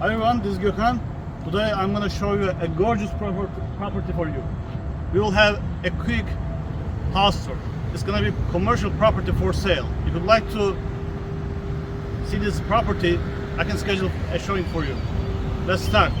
Hi everyone, this is Gokhan. Today I'm going to show you a gorgeous property for you. We will have a quick house tour. It's going to be commercial property for sale. If you'd like to see this property, I can schedule a showing for you. Let's start.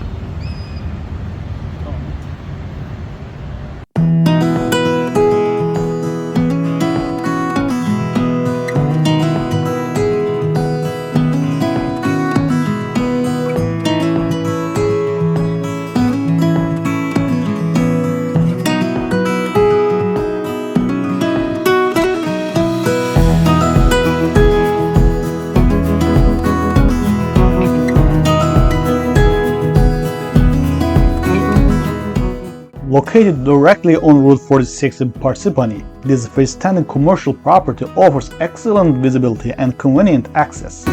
Located directly on Route 46 in Parsipany, this freestanding commercial property offers excellent visibility and convenient access.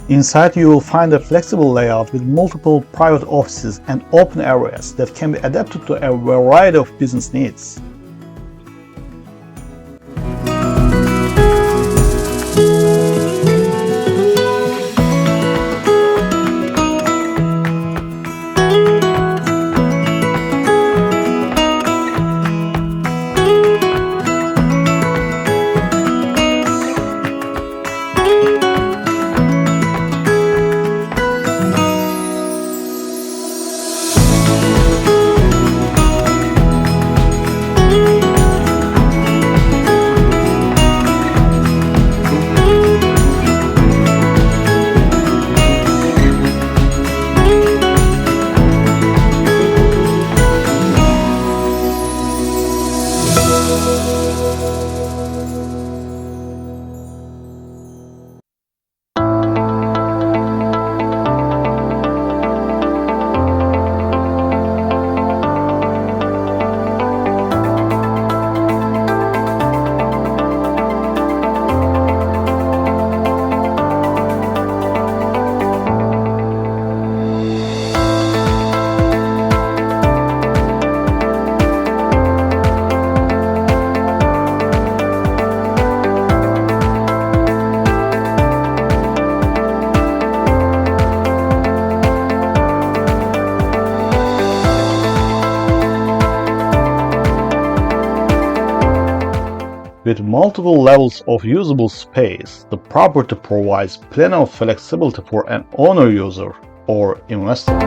Inside you will find a flexible layout with multiple private offices and open areas that can be adapted to a variety of business needs. With multiple levels of usable space, the property provides plenty of flexibility for an owner-user or investor.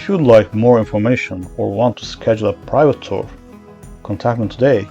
If you'd like more information or want to schedule a private tour, contact me today.